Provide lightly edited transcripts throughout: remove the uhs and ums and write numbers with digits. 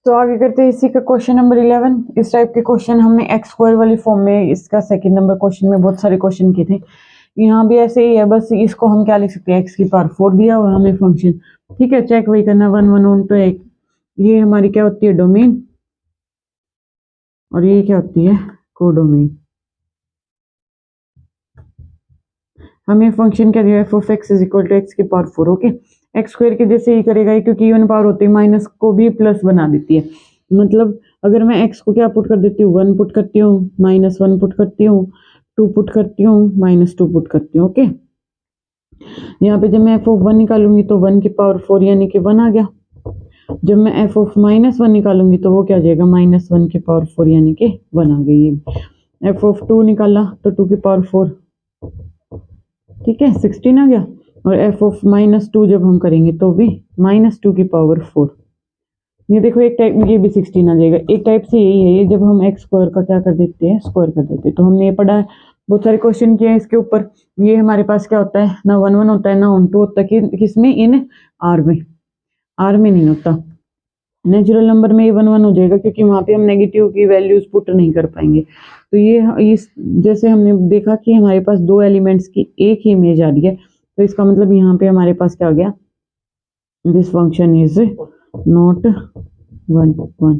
तो आगे करते हैं इसी का क्वेश्चन नंबर 11। इस टाइप के क्वेश्चन हमने एक्स स्क्वायर वाली फॉर्म में इसका सेकंड नंबर क्वेश्चन में बहुत सारे क्वेश्चन किए थे। यहाँ भी ऐसे ही है, बस इसको हम क्या लिख सकते हैं, एक्स की पावर 4 दिया हुआ हमें फंक्शन, ठीक है। चेक वही करना 1 1 1 तो एक ये हमारी क्या होती है डोमेन, और ये क्या होती है कोडोमेन। हमें फंक्शन क्या दिया है, F of X is equal to X की पावर 4। ओके, एक्स स्क्वायर के जैसे ही करेगा, क्योंकि इवन पावर होती है माइनस को भी प्लस बना देती है। मतलब अगर मैं एक्स को क्या पुट कर देती हूँ, 1 पुट करती हूँ, -1 पुट करती हूँ, 2 पुट करती हूँ, -2 पुट करती हूँ। ओके, यहाँ पे जब मैं एफ ऑफ 1 निकालूंगी तो 1 की पावर 4 यानी कि 1 आ गया। जब मैं एफ ऑफ -1 निकालूंगी तो वो क्या आ जाएगा, -1 की पावर 4 यानी कि 1 आ गई। एफ ऑफ 2 निकाला तो 2 की पावर 4, ठीक है, 16 आ गया। और एफ ऑफ -2 जब हम करेंगे तो भी -2 की पावर 4। ये देखो एक टाइप, ये भी 16 आ जाएगा। एक टाइप से यही है, ये जब हम एक्स स्क्वायर का क्या कर देते हैं, स्क्वायर कर देते हैं। तो हमने ये पढ़ा है, बहुत सारे क्वेश्चन किए हैं इसके ऊपर। ये हमारे पास क्या होता है, ना 1 1 होता है ना 1 2 होता है, किसमें, इन आर में। आर में नहीं होता, नेचुरल नंबर में ये 1 1 हो जाएगा, क्योंकि वहां पे हम नेगेटिव की वैल्यूज पुट नहीं कर पाएंगे। तो ये इस जैसे हमने देखा कि हमारे पास दो एलिमेंट्स की एक ही इमेज आ रही है, तो इसका मतलब यहाँ पे हमारे पास क्या हो गया, this function is not 1 1।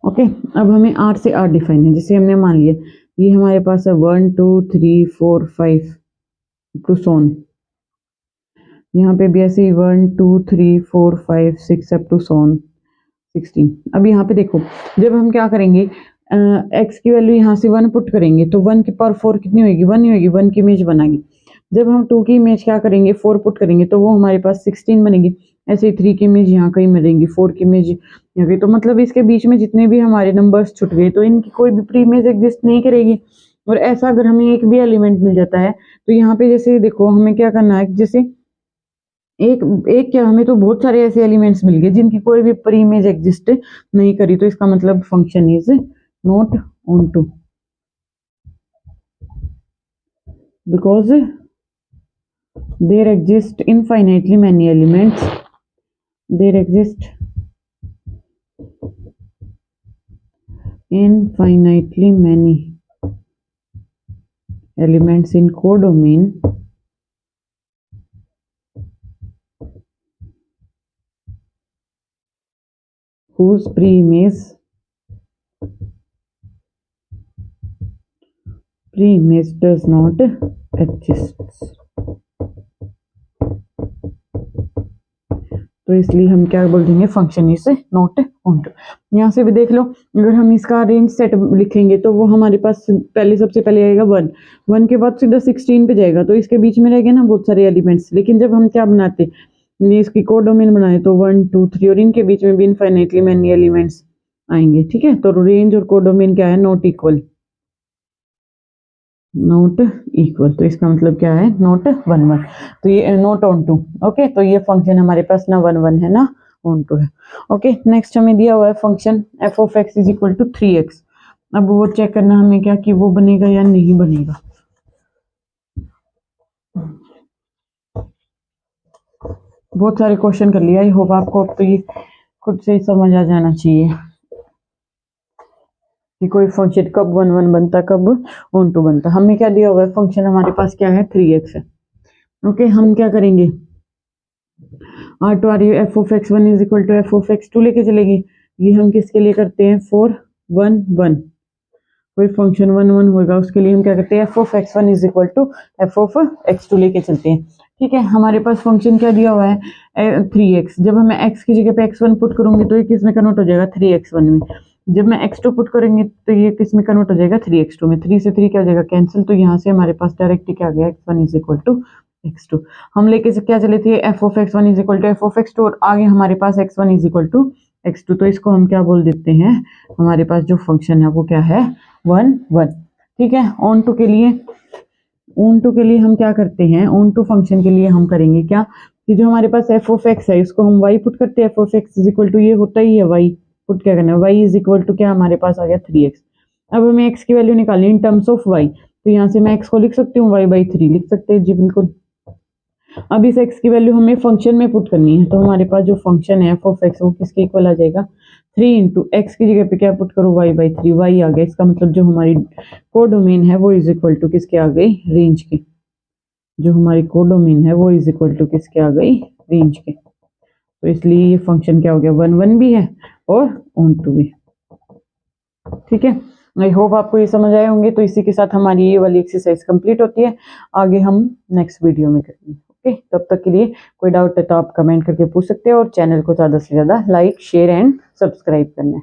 Okay, अब हमें आर से आर डिफाइन है। जैसे हमने मान लिया ये हमारे पास है 1 2 3 4 5 टू सोन, यहाँ पे भी ऐसे 1 2 3 4 5 6 अप टू सोन 16। अब यहाँ पे देखो, जब हम क्या करेंगे, एक्स की वैल्यू यहाँ से 1 पुट करेंगे तो 1 की पावर 4 कितनी होगी, 1 ही होगी, 1 की इमेज बनाएगी। जब हम 2 की इमेज क्या करेंगे, 4 पुट करेंगे तो वो हमारे पास 16 बनेगी। ऐसे ही 3 की इमेज यहाँ कहीं मिलेंगी, 4 की इमेज यहाँ कहीं। तो मतलब इसके बीच में जितने भी हमारे नंबर्स छुट गए तो इनकी कोई भी प्री इमेज एग्जिस्ट नहीं करेगी। और ऐसा अगर हमें एक भी एलिमेंट मिल जाता है तो यहाँ पे जैसे देखो हमें क्या करना है, जैसे एक एक क्या, हमें तो बहुत सारे ऐसे एलिमेंट्स मिल गए जिनकी कोई भी प्री इमेज एग्जिस्ट नहीं करी। तो इसका मतलब function is not onto, because there exist infinitely many elements, there exist infinitely many elements in codomain whose pre-image does not exist। तो इसलिए हम क्या बोल देंगे, function is not onto. यहाँ से भी देख लो, अगर हम इसका रेंज सेट लिखेंगे तो वो हमारे पास पहले सबसे पहले आएगा 1 1 के बाद सीधा 16 पे जाएगा, तो इसके बीच में रहेंगे ना बहुत सारे एलिमेंट्स। लेकिन जब हम क्या बनाते, इसकी कोडोमेन बनाए तो 1 2 3 और इनके बीच में भी इनफाइनाइटली मैनी एलिमेंट्स आएंगे, ठीक है। तो रेंज और कोडोमेन क्या है, नॉट इक्वल, नॉट इक्वल। तो इसका मतलब क्या है, नॉट 1 1। तो ये नॉट ऑन टू। ओके, तो ये फंक्शन हमारे पास ना 1 1 है ना ऑन टू है। ओके, नेक्स्ट हमें दिया हुआ है function F of X is equal to 3x। अब वो चेक करना हमें क्या कि वो बनेगा या नहीं बनेगा। बहुत सारे क्वेश्चन कर लिया, आई होप आपको अब तो ये खुद से ही समझ आ जाना चाहिए कि कोई फंक्शन कब 1 1 बनता, कब ऑन टू बनता। हमें क्या दिया हुआ है, फंक्शन हमारे पास क्या है, 3x है। ओके, हम क्या करेंगे, R to R, F of X 1 is equal to F of X 2 लेके चलेंगे। ये हम किसके लिए करते हैं, 4 1 1, कोई फंक्शन 1 1 होगा उसके लिए हम क्या करते हैं, F of X 1 is equal to F of X 2 लेके चलते हैं, ठीक है। हमारे पास फंक्शन क्या दिया हुआ है, 3x। जब मैं x की जगह पे x1 पुट करूंगी तो ये किस में कन्वर्ट हो जाएगा, 3x1 में। जब मैं x2 पुट करेंगे तो ये किस में कन्वर्ट हो जाएगा, 3x2 में। 3 से 3 क्या हो जाएगा, कैंसिल। तो यहाँ से हमारे पास डायरेक्ट क्या आ गया, x1 is equal to x2। हम लेके क्या चले थे, F of X 1 is equal to F of X 2, और आगे हमारे पास x1 is equal to x2। तो इसको हम क्या बोल देते हैं, हमारे पास जो फंक्शन है वो क्या है, 1 1, ठीक है। ऑन टू के लिए हम क्या करते हैं, ऑन टू फंक्शन के लिए हम करेंगे क्या, कि जो हमारे पास एफ ऑफ एक्स है इसको हम y पुट करते हैं। F of X is equal to ये होता ही है y पुट, क्या करना है, y इज इक्वल टू क्या हमारे पास आ गया 3x। अब हमें x की वैल्यू निकालनी इन टर्म्स ऑफ y, तो यहाँ से मैं x को लिख सकती हूँ y/3 लिख सकते हैं जी, बिल्कुल। अब इस x की वैल्यू हमें फंक्शन में पुट करनी है, तो हमारे पास जो फंक्शन है f(x) वो किसके इक्वल आ जाएगा, 3 इंटू एक्स की जगह पे क्या पुट करो y/3, y आ गया। इसका मतलब जो हमारी कोडोमेन है वो इज इक्वल टू किसके आ गई, रेंज के। जो हमारी कोडोमेन है वो इज इक्वल टू किसके आ गई, रेंज के। तो इसलिए ये फंक्शन क्या हो गया, 1 भी है और ऑन2 भी। ठीक है, आई होप आपको ये समझ आए होंगे। तो इसी के साथ हमारी ये वाली एक्सरसाइज कंप्लीट होती है। आगे हम नेक्स्ट वीडियो में करेंगे। ओके, तब तक के लिए कोई डाउट है तो आप कमेंट करके पूछ सकते हो, और चैनल को ज़्यादा से ज़्यादा लाइक शेयर एंड सब्सक्राइब करना है।